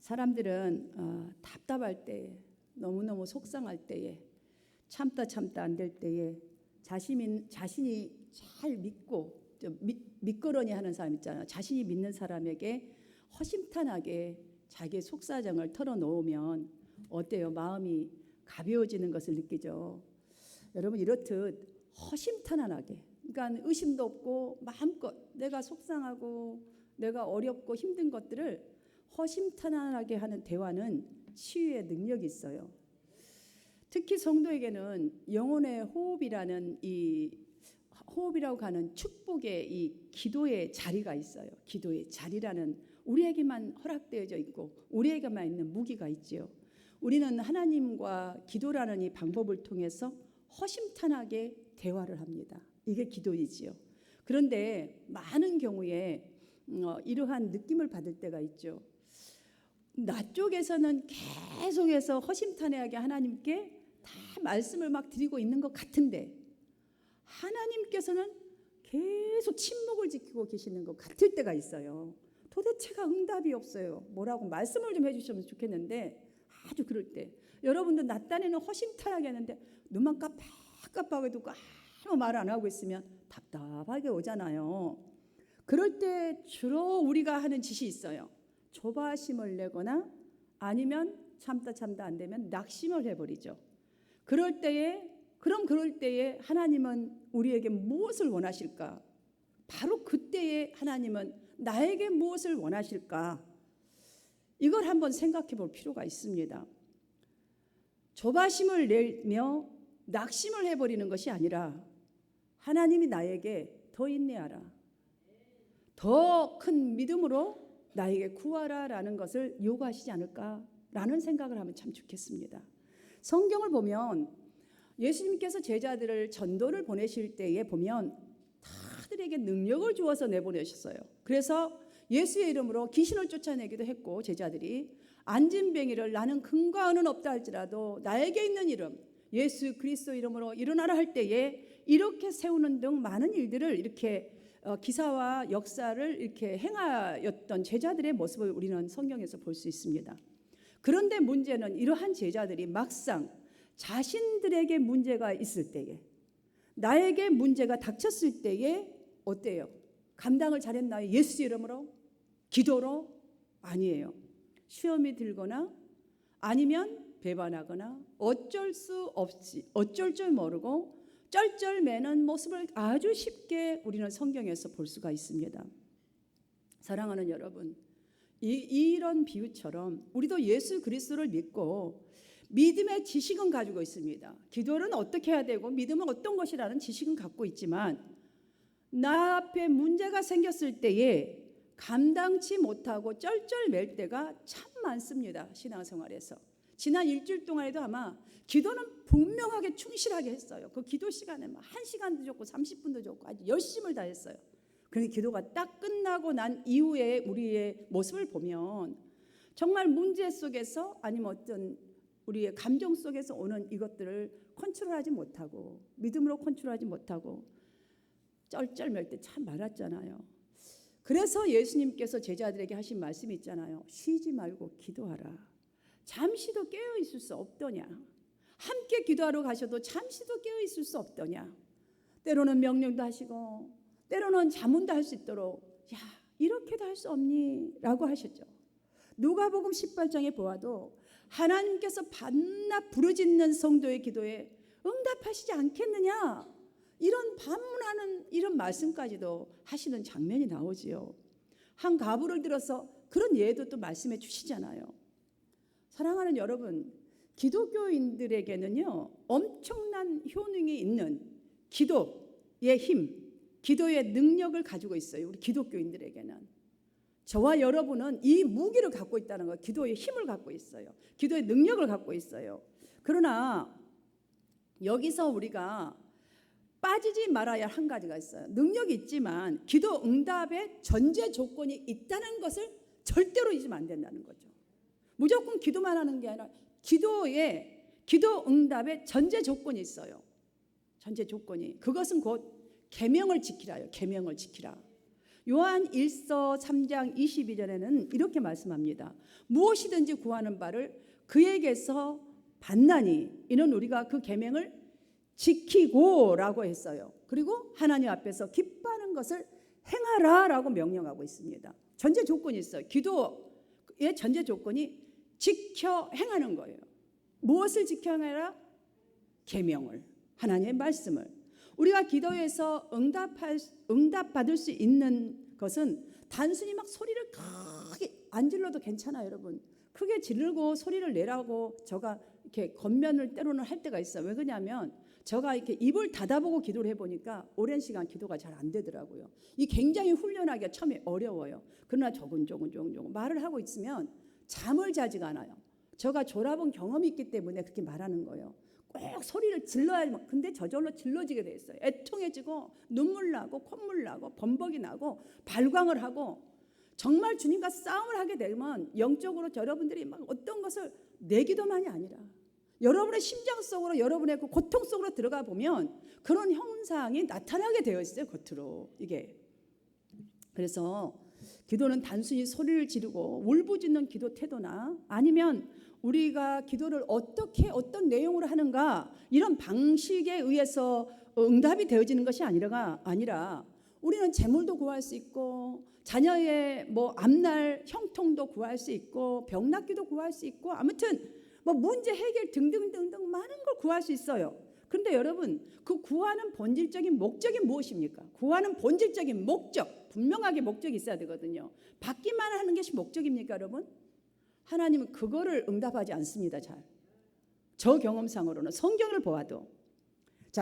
사람들은 답답할 때에, 너무너무 속상할 때에, 참다 안 될 때에 자신이 잘 믿고 믿거러니 하는 사람 있잖아요. 자신이 믿는 사람에게 허심탄회하게 자기의 속사정을 털어놓으면 어때요? 마음이 가벼워지는 것을 느끼죠. 여러분, 이렇듯 허심탄회하게, 그러니까 의심도 없고 마음껏 내가 속상하고 내가 어렵고 힘든 것들을 허심탄회하게 하는 대화는 치유의 능력이 있어요. 특히 성도에게는 영혼의 호흡이라는 호흡이라고 하는 축복의 이 기도의 자리가 있어요. 기도의 자리라는 우리에게만 허락되어져 있고 우리에게만 있는 무기가 있지요. 우리는 하나님과 기도라는 이 방법을 통해서 허심탄회하게 대화를 합니다. 이게 기도이지요. 그런데 많은 경우에 이러한 느낌을 받을 때가 있죠. 나 쪽에서는 계속해서 허심탄회하게 하나님께 다 말씀을 막 드리고 있는 것 같은데 하나님께서는 계속 침묵을 지키고 계시는 것 같을 때가 있어요. 도대체가 응답이 없어요. 뭐라고 말씀을 좀 해주시면 좋겠는데 아주 그럴 때 여러분들 낮 딴에는 허심탄회하게 하는데 눈만 깜빡깜빡해도 아무 말 안 하고 있으면 답답하게 오잖아요. 그럴 때 주로 우리가 하는 짓이 있어요. 조바심을 내거나 아니면 참다 안 되면 낙심을 해버리죠. 그럴 때에 하나님은 우리에게 무엇을 원하실까? 바로 그때에 하나님은 나에게 무엇을 원하실까? 이걸 한번 생각해 볼 필요가 있습니다. 조바심을 내며 낙심을 해버리는 것이 아니라 하나님이 나에게 더 인내하라, 더 큰 믿음으로 나에게 구하라 라는 것을 요구하시지 않을까라는 생각을 하면 참 좋겠습니다. 성경을 보면 예수님께서 제자들을 전도를 보내실 때에 보면 다들에게 능력을 주어서 내보내셨어요. 그래서 예수의 이름으로 귀신을 쫓아내기도 했고 제자들이 안진뱅이를 나는 근과 은은 없다 할지라도 나에게 있는 이름 예수 그리스도 이름으로 일어나라 할 때에 이렇게 세우는 등 많은 일들을 이렇게 기사와 역사를 이렇게 행하였던 제자들의 모습을 우리는 성경에서 볼 수 있습니다. 그런데 문제는 이러한 제자들이 막상 자신들에게 문제가 있을 때에 나에게 문제가 닥쳤을 때에 어때요? 감당을 잘했나요? 예수 이름으로? 기도로? 아니에요. 시험이 들거나 아니면 배반하거나 어쩔 줄 모르고 쩔쩔매는 모습을 아주 쉽게 우리는 성경에서 볼 수가 있습니다. 사랑하는 여러분, 이런 비유처럼 우리도 예수 그리스도를 믿고 믿음의 지식은 가지고 있습니다. 기도는 어떻게 해야 되고 믿음은 어떤 것이라는 지식은 갖고 있지만 나 앞에 문제가 생겼을 때에 감당치 못하고 쩔쩔맬 때가 참 많습니다. 신앙생활에서. 지난 일주일 동안에도 아마 기도는 분명하게 충실하게 했어요. 그 기도 시간에 1시간도 줬고 30분도 줬고 아주 열심을 다했어요. 그런데 기도가 딱 끝나고 난 이후에 우리의 모습을 보면 정말 문제 속에서 아니면 어떤 우리의 감정 속에서 오는 이것들을 컨트롤하지 못하고 믿음으로 컨트롤하지 못하고 쩔쩔맬 때 참 많았잖아요. 그래서 예수님께서 제자들에게 하신 말씀이 있잖아요. 쉬지 말고 기도하라. 잠시도 깨어 있을 수 없더냐. 함께 기도하러 가셔도 잠시도 깨어 있을 수 없더냐. 때로는 명령도 하시고 때로는 자문도 할 수 있도록 야 이렇게도 할 수 없니? 라고 하셨죠. 누가복음 18장에 보아도 하나님께서 밤낮 부르짖는 성도의 기도에 응답하시지 않겠느냐. 이런 반문하는 이런 말씀까지도 하시는 장면이 나오지요. 한 가부를 들어서 그런 예도 또 말씀해 주시잖아요. 사랑하는 여러분, 기독교인들에게는요 엄청난 효능이 있는 기도의 힘, 기도의 능력을 가지고 있어요. 우리 기독교인들에게는. 저와 여러분은 이 무기를 갖고 있다는 거예요. 기도의 힘을 갖고 있어요. 기도의 능력을 갖고 있어요. 그러나 여기서 우리가 빠지지 말아야 할 한 가지가 있어요. 능력이 있지만 기도 응답의 전제 조건이 있다는 것을 절대로 잊으면 안 된다는 거죠. 무조건 기도만 하는 게 아니라 기도 응답의 전제 조건이 있어요. 전제 조건이. 그것은 곧 계명을 지키라요. 계명을 지키라. 요한 1서 3장 22절에는 이렇게 말씀합니다. 무엇이든지 구하는 바를 그에게서 받나니 이는 우리가 그 계명을 지키고라고 했어요. 그리고 하나님 앞에서 기뻐하는 것을 행하라라고 명령하고 있습니다. 전제 조건이 있어요. 기도의 전제 조건이 지켜 행하는 거예요. 무엇을 지켜 행하라? 계명을, 하나님의 말씀을. 우리가 기도에서 응답받을 수 있는 것은 단순히 막 소리를 크게 안 질러도 괜찮아요, 여러분. 크게 지르고 소리를 내라고 제가 이렇게 겉면을 때로는 할 때가 있어요. 왜 그러냐면 제가 이렇게 입을 닫아보고 기도를 해보니까 오랜 시간 기도가 잘 안 되더라고요. 이 굉장히 훈련하기가 처음에 어려워요. 그러나 조금 말을 하고 있으면 잠을 자지가 않아요. 제가 졸아본 경험이 있기 때문에 그렇게 말하는 거예요. 꼭 소리를 질러야. 근데 저절로 질러지게 돼 있어요. 애통해지고 눈물 나고 콧물 나고 범벅이 나고 발광을 하고 정말 주님과 싸움을 하게 되면 영적으로 여러분들이 막 어떤 것을 내 기도만이 아니라 여러분의 심장 속으로 여러분의 그 고통 속으로 들어가 보면 그런 현상이 나타나게 되어 있어요. 겉으로 이게. 그래서 기도는 단순히 소리를 지르고 울부짖는 기도 태도나 아니면 우리가 기도를 어떻게 어떤 내용으로 하는가 이런 방식에 의해서 응답이 되어지는 것이 아니라 우리는 재물도 구할 수 있고 자녀의 앞날 형통도 구할 수 있고 병 낫기도 구할 수 있고 아무튼 문제 해결 등등등등 많은 걸 구할 수 있어요. 그런데 여러분 그 구하는 본질적인 목적이 무엇입니까? 구하는 본질적인 목적 분명하게 목적이 있어야 되거든요. 받기만 하는 것이 목적입니까 여러분? 하나님은 그거를 응답하지 않습니다. 저 경험상으로는 성경을 보아도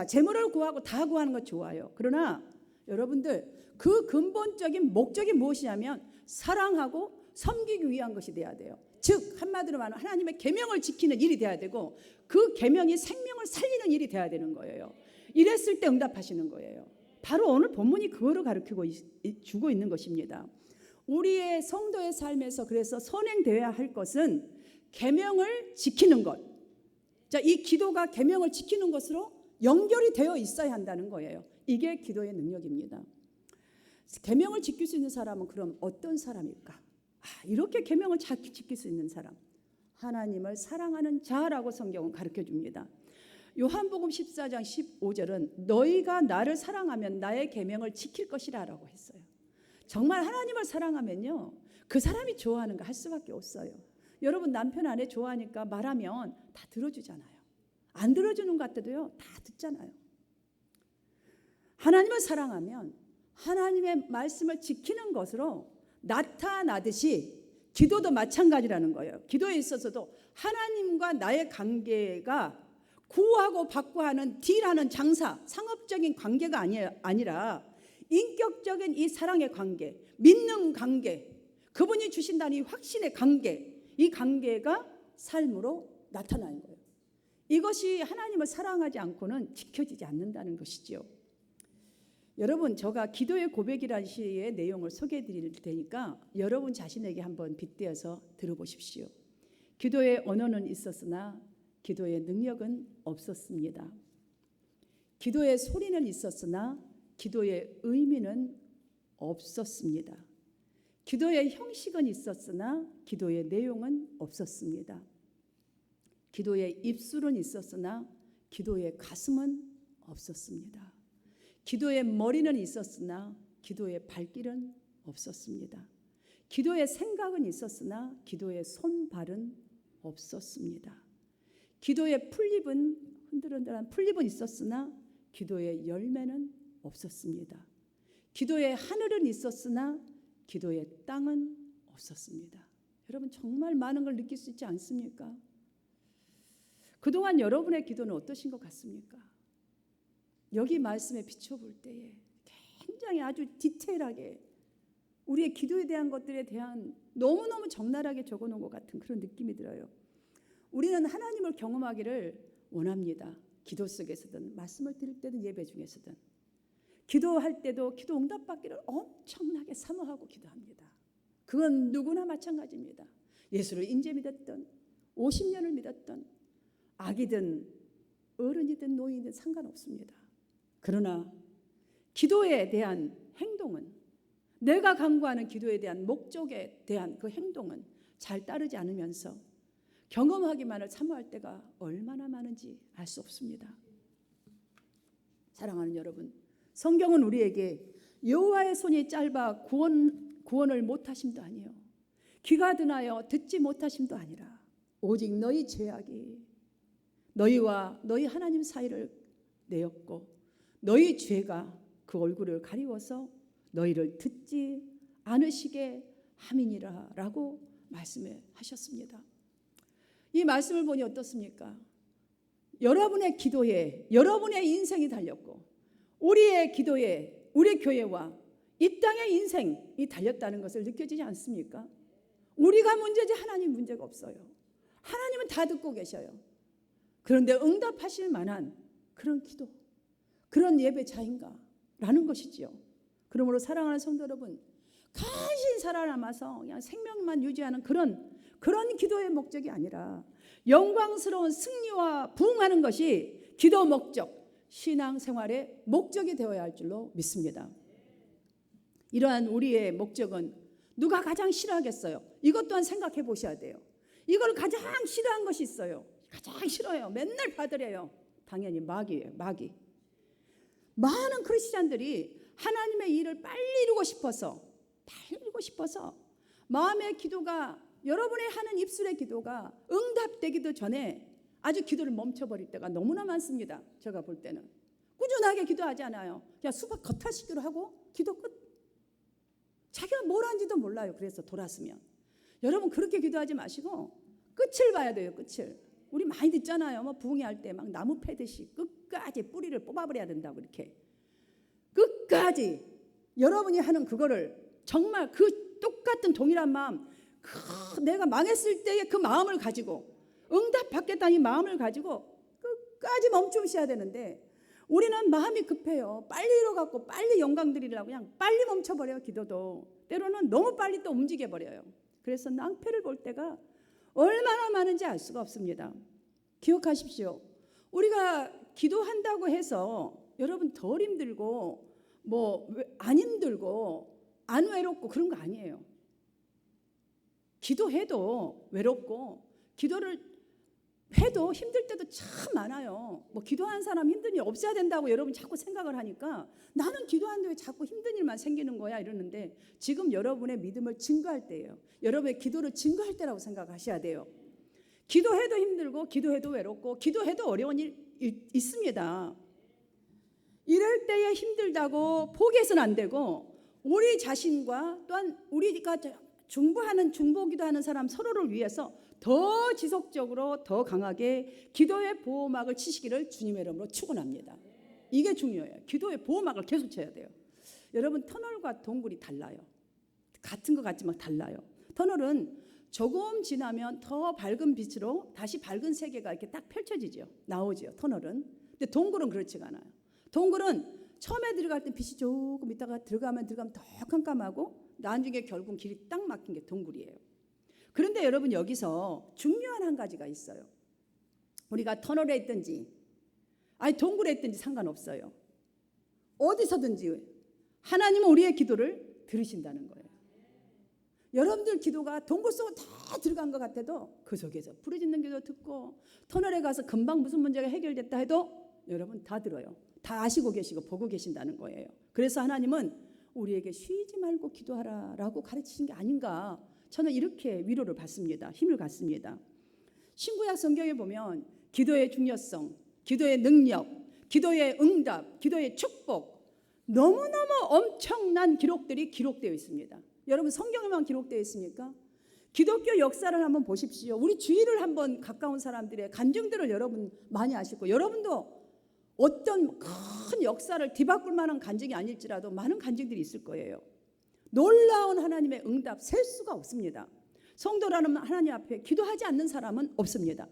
재물을 구하고 다 구하는 거 좋아요. 그러나 여러분들 그 근본적인 목적이 무엇이냐면 사랑하고 섬기기 위한 것이 돼야 돼요. 즉 한마디로 말하면 하나님의 계명을 지키는 일이 돼야 되고 그 계명이 생명을 살리는 일이 돼야 되는 거예요. 이랬을 때 응답하시는 거예요. 바로 오늘 본문이 그거를 가르치고 주고 있는 것입니다. 우리의 성도의 삶에서 그래서 선행되어야 할 것은 계명을 지키는 것. 이 기도가 계명을 지키는 것으로 연결이 되어 있어야 한다는 거예요. 이게 기도의 능력입니다. 계명을 지킬 수 있는 사람은 그럼 어떤 사람일까? 이렇게 계명을 잘 지킬 수 있는 사람, 하나님을 사랑하는 자라고 성경은 가르쳐 줍니다. 요한복음 14장 15절은 너희가 나를 사랑하면 나의 계명을 지킬 것이라 라고 했어요. 정말 하나님을 사랑하면요 그 사람이 좋아하는 거 할 수밖에 없어요. 여러분 남편 아내 좋아하니까 말하면 다 들어주잖아요. 안 들어주는 것 같아도요 다 듣잖아요. 하나님을 사랑하면 하나님의 말씀을 지키는 것으로 나타나듯이 기도도 마찬가지라는 거예요. 기도에 있어서도 하나님과 나의 관계가 구하고 받고 하는 딜하는 장사, 상업적인 관계가 아니라 인격적인 이 사랑의 관계, 믿는 관계, 그분이 주신다는 이 확신의 관계, 이 관계가 삶으로 나타나는 거예요. 이것이 하나님을 사랑하지 않고는 지켜지지 않는다는 것이죠. 여러분 제가 기도의 고백이라는 시의 내용을 소개해 드릴 테니까 여러분 자신에게 한번 빗대어서 들어보십시오. 기도의 언어는 있었으나 기도의 능력은 없었습니다. 기도의 소리는 있었으나 기도의 의미는 없었습니다. 기도의 형식은 있었으나 기도의 내용은 없었습니다. 기도의 입술은 있었으나 기도의 가슴은 없었습니다. 기도의 머리는 있었으나 기도의 발길은 없었습니다. 기도의 생각은 있었으나 기도의 손발은 없었습니다. 기도의 풀잎은 흔들흔들한 풀잎은 있었으나 기도의 열매는 없었습니다. 기도의 하늘은 있었으나 기도의 땅은 없었습니다. 여러분 정말 많은 걸 느낄 수 있지 않습니까? 그동안 여러분의 기도는 어떠신 것 같습니까? 여기 말씀에 비춰볼 때에 굉장히 아주 디테일하게 우리의 기도에 대한 것들에 대한 너무너무 적나라하게 적어놓은 것 같은 그런 느낌이 들어요. 우리는 하나님을 경험하기를 원합니다. 기도 속에서든 말씀을 드릴 때든 예배 중에서든 기도할 때도 기도 응답받기를 엄청나게 사모하고 기도합니다. 그건 누구나 마찬가지입니다. 예수를 인제 믿었던 50년을 믿었던 아기든 어른이든 노인이든 상관없습니다. 그러나 기도에 대한 행동은 내가 강구하는 기도에 대한 목적에 대한 그 행동은 잘 따르지 않으면서 경험하기만을 사모할 때가 얼마나 많은지 알 수 없습니다. 사랑하는 여러분, 성경은 우리에게 여호와의 손이 짧아 구원을 못하심도 아니요 귀가 드나여 듣지 못하심도 아니라 오직 너희 죄악이 너희와 너희 하나님 사이를 내었고 너희 죄가 그 얼굴을 가리워서 너희를 듣지 않으시게 함이니라 라고 말씀하셨습니다. 이 말씀을 보니 어떻습니까? 여러분의 기도에 여러분의 인생이 달렸고 우리의 기도에 우리 교회와 이 땅의 인생이 달렸다는 것을 느껴지지 않습니까? 우리가 문제지 하나님 문제가 없어요. 하나님은 다 듣고 계셔요. 그런데 응답하실 만한 그런 기도, 그런 예배자인가? 라는 것이지요. 그러므로 사랑하는 성도 여러분, 간신히 살아남아서 그냥 생명만 유지하는 그런 기도의 목적이 아니라 영광스러운 승리와 부응하는 것이 기도 목적, 신앙생활의 목적이 되어야 할 줄로 믿습니다. 이러한 우리의 목적은 누가 가장 싫어하겠어요? 이것 또한 생각해 보셔야 돼요. 이걸 가장 싫어한 것이 있어요. 가장 싫어요. 맨날 받으래요. 당연히 마귀예요. 마귀. 많은 크리스찬들이 하나님의 일을 빨리 이루고 싶어서 마음의 기도가 여러분의 하는 입술의 기도가 응답되기도 전에 아주 기도를 멈춰버릴 때가 너무나 많습니다. 제가 볼 때는 꾸준하게 기도하지 않아요. 그냥 수박 겉핥기로 하고 기도 끝. 자기가 뭘 한지도 몰라요. 그래서 돌았으면 여러분 그렇게 기도하지 마시고 끝을 봐야 돼요. 끝을. 우리 많이 듣잖아요. 뭐 부흥회할 때 막 나무 패듯이 끝까지 뿌리를 뽑아버려야 된다고 이렇게 끝까지 여러분이 하는 그거를 정말 그 똑같은 동일한 마음 내가 망했을 때의 그 마음을 가지고 응답 받겠다는 이 마음을 가지고 끝까지 멈추셔야 되는데 우리는 마음이 급해요. 빨리 이뤄갖고 빨리 영광 드리려고 그냥 빨리 멈춰버려요. 기도도 때로는 너무 빨리 또 움직여버려요. 그래서 낭패를 볼 때가 얼마나 많은지 알 수가 없습니다. 기억하십시오. 우리가 기도한다고 해서 여러분 덜 힘들고 뭐 안 힘들고 안 외롭고 그런 거 아니에요. 기도해도 외롭고 기도를 해도 힘들 때도 참 많아요. 뭐 기도하는 사람 힘든 일 없어야 된다고 여러분 자꾸 생각을 하니까 나는 기도하는데 왜 자꾸 힘든 일만 생기는 거야 이러는데 지금 여러분의 믿음을 증거할 때예요. 여러분의 기도를 증거할 때라고 생각하셔야 돼요. 기도해도 힘들고 기도해도 외롭고 기도해도 어려운 일 있습니다. 이럴 때에 힘들다고 포기해서는 안 되고 우리 자신과 또한 우리가 중보기도 하는 사람 서로를 위해서 더 지속적으로 더 강하게 기도의 보호막을 치시기를 주님의 이름으로 축원합니다. 이게 중요해요. 기도의 보호막을 계속 쳐야 돼요. 여러분 터널과 동굴이 달라요. 같은 것 같지만 달라요. 터널은 조금 지나면 더 밝은 빛으로 다시 밝은 세계가 이렇게 딱 펼쳐지죠. 나오죠. 터널은. 근데 동굴은 그렇지가 않아요. 동굴은 처음에 들어갈 때 빛이 조금 있다가 들어가면 더 깜깜하고 나중에 결국 길이 딱 막힌 게 동굴이에요. 그런데 여러분 여기서 중요한 한 가지가 있어요. 우리가 터널에 있든지 아니 동굴에 있든지 상관없어요. 어디서든지 하나님은 우리의 기도를 들으신다는 거예요. 여러분들 기도가 동굴 속으로 다 들어간 것 같아도 그 속에서 부르짖는 기도 듣고 터널에 가서 금방 무슨 문제가 해결됐다 해도 여러분 다 들어요. 다 아시고 계시고 보고 계신다는 거예요. 그래서 하나님은 우리에게 쉬지 말고 기도하라라고 가르치신 게 아닌가 저는 이렇게 위로를 받습니다. 힘을 갖습니다. 신구약 성경에 보면 기도의 중요성, 기도의 능력, 기도의 응답, 기도의 축복 너무너무 엄청난 기록들이 기록되어 있습니다. 여러분 성경에만 기록되어 있습니까? 기독교 역사를 한번 보십시오. 우리 주위를 한번 가까운 사람들의 간증들을 여러분 많이 아시고 여러분도 어떤 큰 역사를 뒤바꿀 만한 간증이 아닐지라도 많은 간증들이 있을 거예요. 놀라운 하나님의 응답 셀 수가 없습니다. 성도라는 하나님 앞에 기도하지 않는 사람은 없습니다.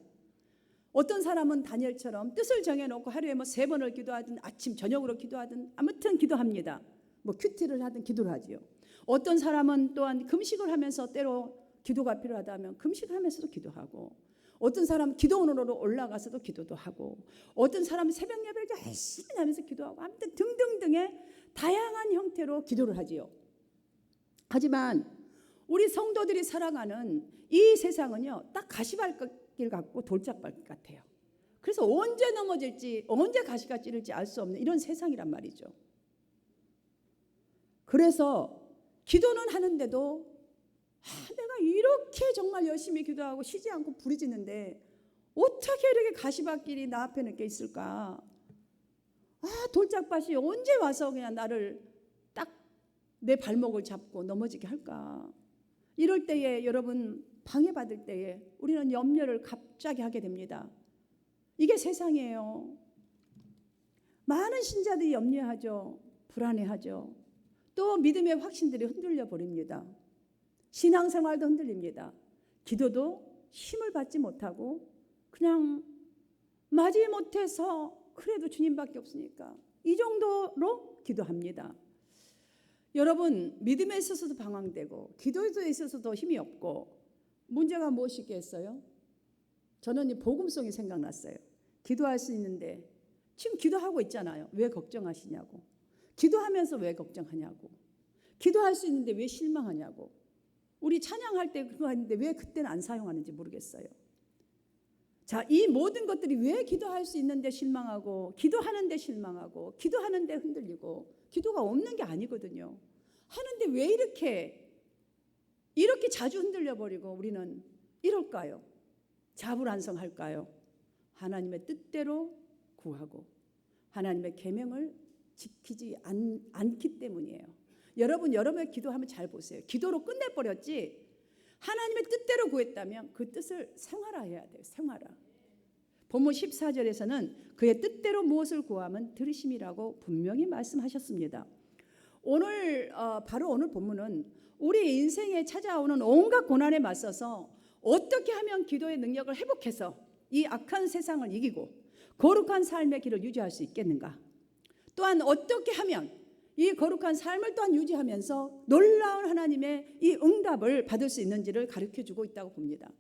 어떤 사람은 다니엘처럼 뜻을 정해놓고 하루에 뭐 3번을 기도하든 아침 저녁으로 기도하든 아무튼 기도합니다. 뭐 큐티를 하든 기도를 하지요. 어떤 사람은 또한 금식을 하면서 때로 기도가 필요하다면 금식을 하면서도 기도하고 어떤 사람은 기도원으로 올라가서도 기도도 하고 어떤 사람은 새벽 예배를 열심히 하면서 기도하고 아무튼 등등등의 다양한 형태로 기도를 하지요. 하지만 우리 성도들이 살아가는 이 세상은요, 딱 가시밭길 같고 돌짝밭 같아요. 그래서 언제 넘어질지, 언제 가시가 찌를지 알 수 없는 이런 세상이란 말이죠. 그래서 기도는 하는데도 내가 이렇게 정말 열심히 기도하고 쉬지 않고 부르짖는데 어떻게 이렇게 가시밭길이 나 앞에 이렇게 있을까? 돌짝밭이 언제 와서 그냥 나를 딱 내 발목을 잡고 넘어지게 할까? 이럴 때에 여러분 방해받을 때에 우리는 염려를 갑자기 하게 됩니다. 이게 세상이에요. 많은 신자들이 염려하죠. 불안해하죠. 또 믿음의 확신들이 흔들려 버립니다. 신앙생활도 흔들립니다. 기도도 힘을 받지 못하고 그냥 마지못해서 그래도 주님밖에 없으니까 이 정도로 기도합니다. 여러분 믿음에 있어서도 방황되고 기도에 있어서도 힘이 없고 문제가 무엇이겠어요? 저는 이 복음성이 생각났어요. 기도할 수 있는데 지금 기도하고 있잖아요. 왜 걱정하시냐고. 기도하면서 왜 걱정하냐고. 기도할 수 있는데 왜 실망하냐고. 우리 찬양할 때 그거 하는데 왜 그때는 안 사용하는지 모르겠어요. 자, 이 모든 것들이 왜 기도할 수 있는데 실망하고 기도하는데 실망하고 기도하는데 흔들리고 기도가 없는 게 아니거든요. 하는데 왜 이렇게 자주 흔들려 버리고 우리는 이럴까요? 자불안성할까요? 하나님의 뜻대로 구하고 하나님의 계명을 지키지 않기 때문이에요. 여러분의 기도하면 잘 보세요. 기도로 끝내버렸지 하나님의 뜻대로 구했다면 그 뜻을 생활화해야 돼요. 생활화. 본문 14절에서는 그의 뜻대로 무엇을 구하면 들으심이라고 분명히 말씀하셨습니다. 바로 오늘 본문은 우리 인생에 찾아오는 온갖 고난에 맞서서 어떻게 하면 기도의 능력을 회복해서 이 악한 세상을 이기고 거룩한 삶의 길을 유지할 수 있겠는가? 또한 어떻게 하면 이 거룩한 삶을 또한 유지하면서 놀라운 하나님의 이 응답을 받을 수 있는지를 가르쳐주고 있다고 봅니다.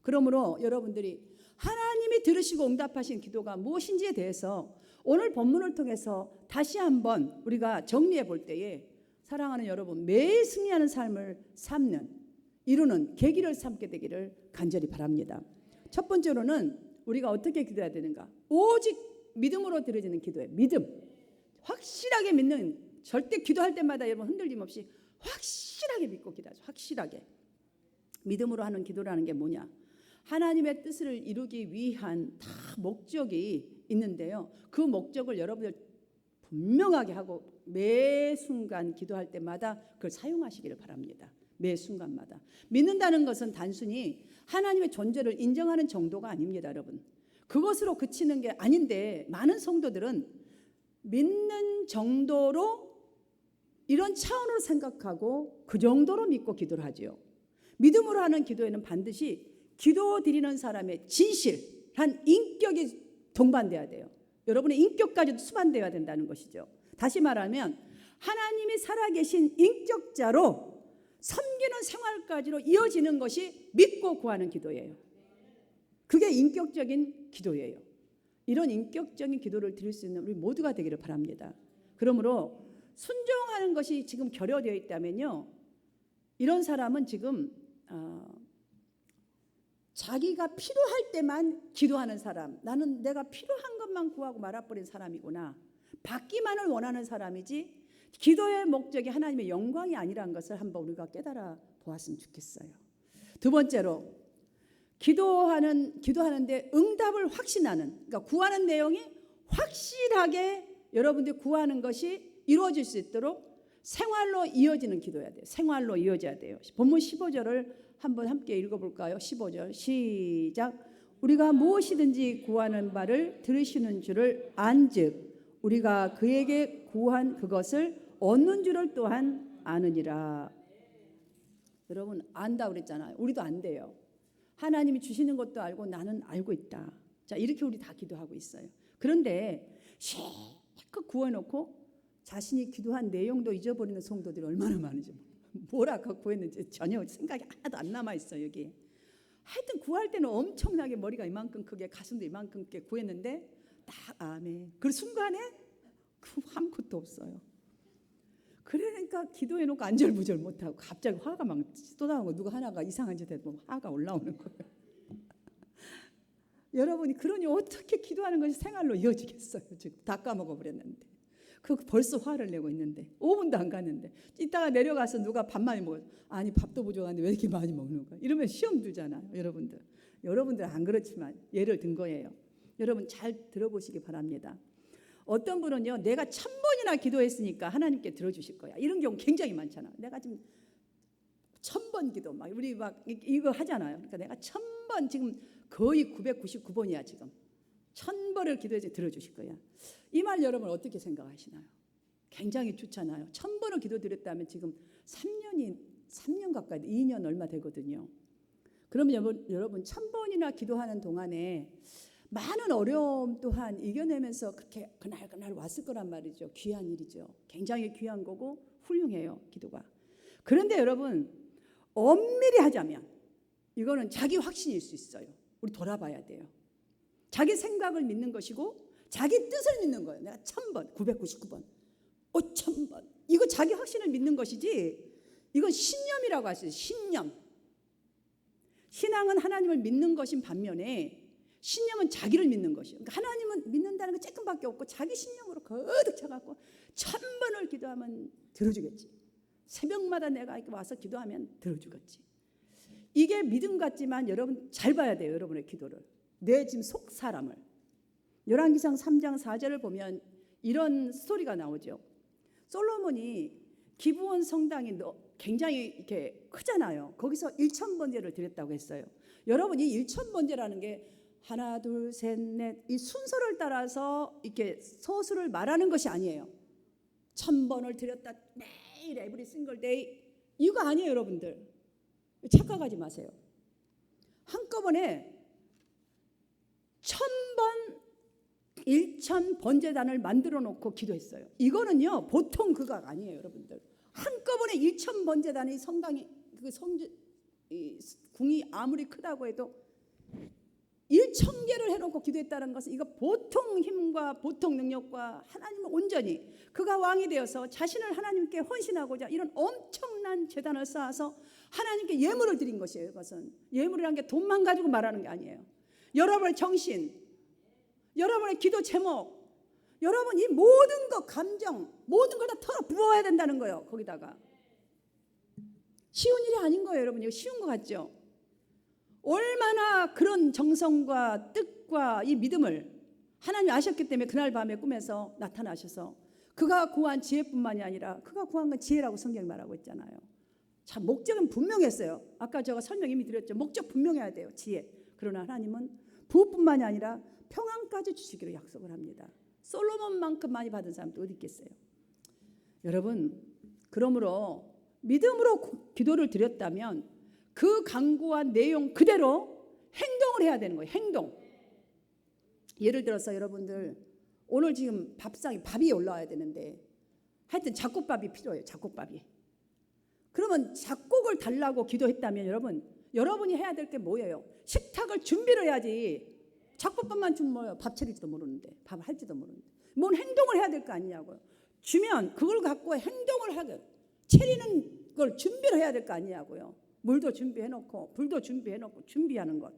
그러므로 여러분들이 하나님이 들으시고 응답하신 기도가 무엇인지에 대해서 오늘 본문을 통해서 다시 한번 우리가 정리해 볼 때에 사랑하는 여러분, 매일 승리하는 삶을 이루는 계기를 삼게 되기를 간절히 바랍니다. 첫 번째로는 우리가 어떻게 기도해야 되는가? 오직 믿음으로 드려지는 기도예요. 믿음. 확실하게 믿는, 절대 기도할 때마다 여러분 흔들림 없이 확실하게 믿고 기도하죠. 확실하게. 믿음으로 하는 기도라는 게 뭐냐? 하나님의 뜻을 이루기 위한 다 목적이 있는데요. 그 목적을 여러분들 분명하게 하고 매 순간 기도할 때마다 그걸 사용하시기를 바랍니다. 매 순간마다. 믿는다는 것은 단순히 하나님의 존재를 인정하는 정도가 아닙니다, 여러분. 그것으로 그치는 게 아닌데 많은 성도들은 믿는 정도로 이런 차원으로 생각하고 그 정도로 믿고 기도를 하죠. 믿음으로 하는 기도에는 반드시 기도 드리는 사람의 진실한 인격이 동반돼야 돼요. 여러분의 인격까지도 수반되어야 된다는 것이죠. 다시 말하면 하나님이 살아계신 인격자로 섬기는 생활까지로 이어지는 것이 믿고 구하는 기도예요. 그게 인격적인 기도예요. 이런 인격적인 기도를 드릴 수 있는 우리 모두가 되기를 바랍니다. 그러므로 순종하는 것이 지금 결여되어 있다면요, 이런 사람은 지금 자기가 필요할 때만 기도하는 사람, 나는 내가 필요한 것만 구하고 말아버린 사람이구나, 받기만을 원하는 사람이지 기도의 목적이 하나님의 영광이 아니라는 것을 한번 우리가 깨달아 보았으면 좋겠어요. 두 번째로 기도하는데 응답을 확신하는, 그러니까 구하는 내용이 확실하게 여러분들이 구하는 것이 이루어질 수 있도록 생활로 이어지는 기도해야 돼요. 생활로 이어져야 돼요. 본문 15절을 한번 함께 읽어볼까요? 15절 시작. 우리가 무엇이든지 구하는 바를 들으시는 줄을 안즉 우리가 그에게 구한 그것을 얻는 줄을 또한 아느니라. 여러분 안다 그랬잖아요. 우리도 안돼요. 하나님이 주시는 것도 알고 나는 알고 있다. 자, 이렇게 우리 다 기도하고 있어요. 그런데 실컷 구해놓고 자신이 기도한 내용도 잊어버리는 성도들이 얼마나 많은지, 뭘 아까 구했는지 전혀 생각이 하나도 안 남아있어요. 여기 하여튼 구할 때는 엄청나게 머리가 이만큼 크게 가슴도 이만큼 크게 구했는데 딱 아멘. 그 순간에 아무것도 없어요. 그러니까 기도해놓고 안절부절 못하고 갑자기 화가 막 쏟아오고 누가 하나가 이상한 짓 해도 화가 올라오는 거예요. 여러분이 그러니 어떻게 기도하는 것이 생활로 이어지겠어요. 지금 다 까먹어버렸는데 벌써 화를 내고 있는데 5분도 안 갔는데 이따가 내려가서 누가 밥 많이 먹어요. 아니 밥도 부족한데 왜 이렇게 많이 먹는 거야. 이러면 시험 들잖아요. 여러분들 안 그렇지만 예를 든 거예요. 여러분 잘 들어보시기 바랍니다. 어떤 분은요, 내가 1000번이나 기도했으니까 하나님께 들어주실 거야. 이런 경우 굉장히 많잖아. 내가 지금 1000번 기도 막 우리 막 이거 하잖아요. 그러니까 내가 1000번 지금 거의 999번이야 지금. 1000번을 기도해서 들어주실 거야. 이 말 여러분 어떻게 생각하시나요? 굉장히 좋잖아요. 1000번을 기도드렸다면 지금 3년 가까이 2년 얼마 되거든요. 그러면 여러분 1000번이나 기도하는 동안에 많은 어려움 또한 이겨내면서 그렇게 그날 왔을 거란 말이죠. 귀한 일이죠. 굉장히 귀한 거고 훌륭해요, 기도가. 그런데 여러분 엄밀히 하자면 이거는 자기 확신일 수 있어요. 우리 돌아봐야 돼요. 자기 생각을 믿는 것이고 자기 뜻을 믿는 거예요. 내가 1000번, 999번, 5000번 이거 자기 확신을 믿는 것이지 이건 신념이라고 하시죠. 신념. 신앙은 하나님을 믿는 것인 반면에 신념은 자기를 믿는 것이에요. 그러니까 하나님은 믿는다는 게 조금밖에 없고 자기 신념으로 거듭 차갖고 1000번을 기도하면 들어주겠지. 새벽마다 내가 이렇게 와서 기도하면 들어주겠지. 이게 믿음 같지만 여러분 잘 봐야 돼요. 여러분의 기도를. 내 지금 속 사람을. 열왕기상 3장 4절을 보면 이런 스토리가 나오죠. 솔로몬이 기브온 성당이 굉장히 이렇게 크잖아요. 거기서 1000번제를 드렸다고 했어요. 여러분 이 1000번제라는 게 하나 둘 셋 넷 이 순서를 따라서 이렇게 소수를 말하는 것이 아니에요. 1000번을 드렸다 매일 에브리 싱글 데이 이거 아니에요. 여러분들 착각하지 마세요. 한꺼번에 1000번 1000번제단을 만들어 놓고 기도했어요. 이거는요 보통 그가 아니에요. 여러분들 한꺼번에 1000번제단이 성당이 궁이 아무리 크다고 해도 1000개를 해놓고 기도했다는 것은 이거 보통 힘과 보통 능력과 하나님을 온전히 그가 왕이 되어서 자신을 하나님께 헌신하고자 이런 엄청난 제단을 쌓아서 하나님께 예물을 드린 것이에요. 이것은 예물이라는 게 돈만 가지고 말하는 게 아니에요. 여러분의 정신, 여러분의 기도 제목, 여러분 이 모든 것 감정 모든 걸 다 털어 부어야 된다는 거예요. 거기다가 쉬운 일이 아닌 거예요. 여러분 이거 쉬운 거 같죠? 얼마나 그런 정성과 뜻과 이 믿음을 하나님이 아셨기 때문에 그날 밤에 꿈에서 나타나셔서 그가 구한 지혜뿐만이 아니라 그가 구한 건 지혜라고 성경이 말하고 있잖아요. 자, 목적은 분명했어요. 아까 제가 설명 이미 드렸죠. 목적 분명해야 돼요. 지혜. 그러나 하나님은 부뿐만이 아니라 평안까지 주시기로 약속을 합니다. 솔로몬만큼 많이 받은 사람도 어디 있겠어요. 여러분 그러므로 믿음으로 기도를 드렸다면 그 강구한 내용 그대로 행동을 해야 되는 거예요. 행동. 예를 들어서 여러분들 오늘 지금 밥이 올라와야 되는데 하여튼 잡곡밥이 필요해요. 잡곡밥이. 그러면 잡곡을 달라고 기도했다면 여러분이 해야 될 게 뭐예요? 식탁을 준비를 해야지. 잡곡밥만 주면 뭐예요? 밥 차릴지도 모르는데 밥 할지도 모르는데 뭔 행동을 해야 될 거 아니냐고요. 주면 그걸 갖고 행동을 하게 차리는 걸 준비를 해야 될 거 아니냐고요. 물도 준비해놓고 불도 준비해놓고 준비하는 것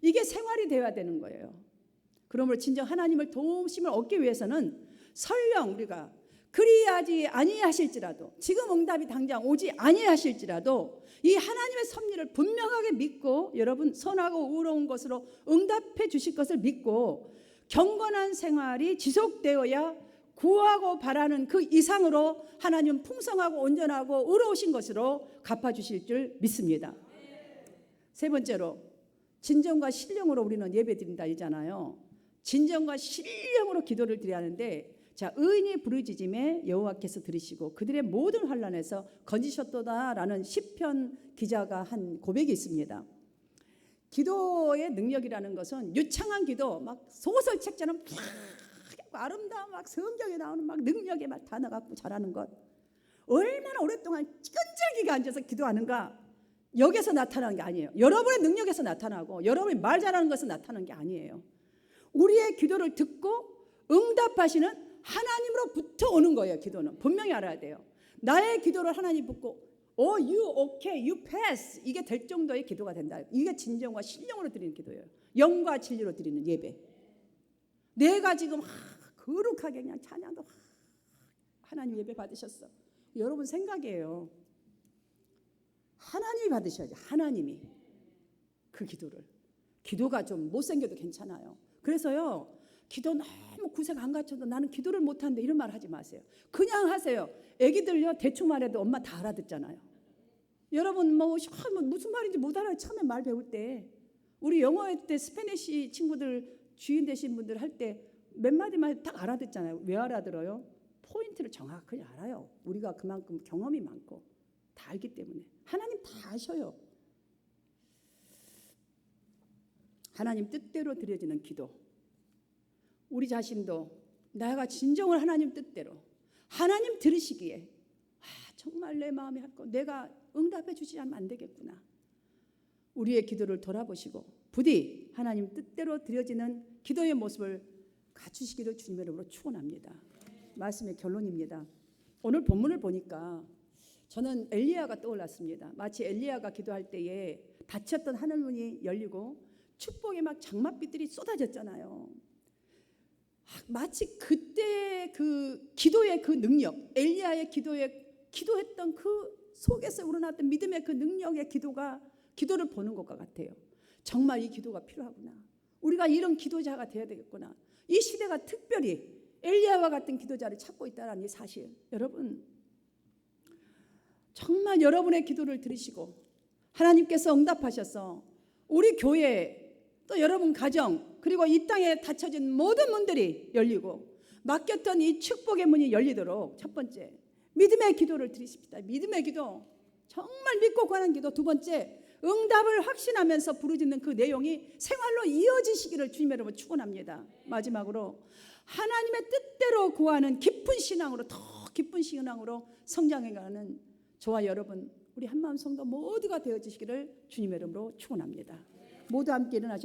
이게 생활이 되어야 되는 거예요. 그러므로 진정 하나님을 도우심을 얻기 위해서는 설령 우리가 그리하지 아니하실지라도 지금 응답이 당장 오지 아니하실지라도 이 하나님의 섭리를 분명하게 믿고 여러분 선하고 의로운 것으로 응답해 주실 것을 믿고 경건한 생활이 지속되어야 구하고 바라는 그 이상으로 하나님 풍성하고 온전하고 의로우신 것으로 갚아주실 줄 믿습니다. 세 번째로 진정과 신령으로 우리는 예배드린다 이잖아요. 진정과 신령으로 기도를 드려야 하는데 자 의인이 부르짖음에 여호와께서 들으시고 그들의 모든 환난에서 건지셨도다라는 시편 기자가 한 고백이 있습니다. 기도의 능력이라는 것은 유창한 기도 막 소설책처럼 아름다운 막 성경에 나오는 막 능력의 막 단어 갖고 잘하는 것 얼마나 오랫동안 끈질기게 앉아서 기도하는가 여기서 나타나는 게 아니에요. 여러분의 능력에서 나타나고 여러분이 말 잘하는 것에서 나타나는 게 아니에요. 우리의 기도를 듣고 응답하시는 하나님으로부터 오는 거예요. 기도는 분명히 알아야 돼요. 나의 기도를 하나님 듣고 you okay, you pass 이게 될 정도의 기도가 된다. 이게 진정과 신령으로 드리는 기도예요. 영과 진리로 드리는 예배. 내가 지금 거룩하게 그냥 찬양도 하나님 예배 받으셨어. 여러분 생각이에요. 하나님이 받으셔야지. 하나님이 그 기도를. 기도가 좀 못생겨도 괜찮아요. 그래서요, 기도 너무 구색 안 갖춰도 나는 기도를 못하는데 이런 말 하지 마세요. 그냥 하세요. 애기들요 대충 말해도 엄마 다 알아듣잖아요. 여러분 무슨 말인지 못 알아요. 처음에 말 배울 때. 우리 영어 할 때 스페니쉬 친구들 주인 되신 분들 할 때 몇 마디만 딱 알아듣잖아요. 왜 알아들어요? 포인트를 정확하게 알아요. 우리가 그만큼 경험이 많고 다 알기 때문에. 하나님 다 아셔요. 하나님 뜻대로 드려지는 기도. 우리 자신도 내가 진정을 하나님 뜻대로 하나님 들으시기에 정말 내 마음이 할 거 내가 응답해 주지 않으면 안 되겠구나. 우리의 기도를 돌아보시고 부디 하나님 뜻대로 드려지는 기도의 모습을 갖추시기를 주님의 이름으로 축원합니다. 말씀의 결론입니다. 오늘 본문을 보니까 저는 엘리야가 떠올랐습니다. 마치 엘리야가 기도할 때에 닫혔던 하늘문이 열리고 축복의 막 장맛빛들이 쏟아졌잖아요. 마치 그때 그 기도의 그 능력, 엘리야의 기도했던 그 속에서 우러났던 믿음의 그 능력의 기도를 보는 것과 같아요. 정말 이 기도가 필요하구나. 우리가 이런 기도자가 되어야 되겠구나. 이 시대가 특별히 엘리야와 같은 기도자를 찾고 있다는 이 사실. 여러분 정말 여러분의 기도를 들으시고 하나님께서 응답하셔서 우리 교회 또 여러분 가정 그리고 이 땅에 닫혀진 모든 문들이 열리고 막혔던 이 축복의 문이 열리도록 첫 번째 믿음의 기도를 드리십시다. 믿음의 기도 정말 믿고 구하는 기도. 두 번째 응답을 확신하면서 부르짖는 그 내용이 생활로 이어지시기를 주님의 이름으로 축원합니다. 마지막으로 하나님의 뜻대로 구하는 깊은 신앙으로 더 깊은 신앙으로 성장해가는 저와 여러분 우리 한마음 성도 모두가 되어지시기를 주님의 이름으로 축원합니다. 모두 함께 일어나셔.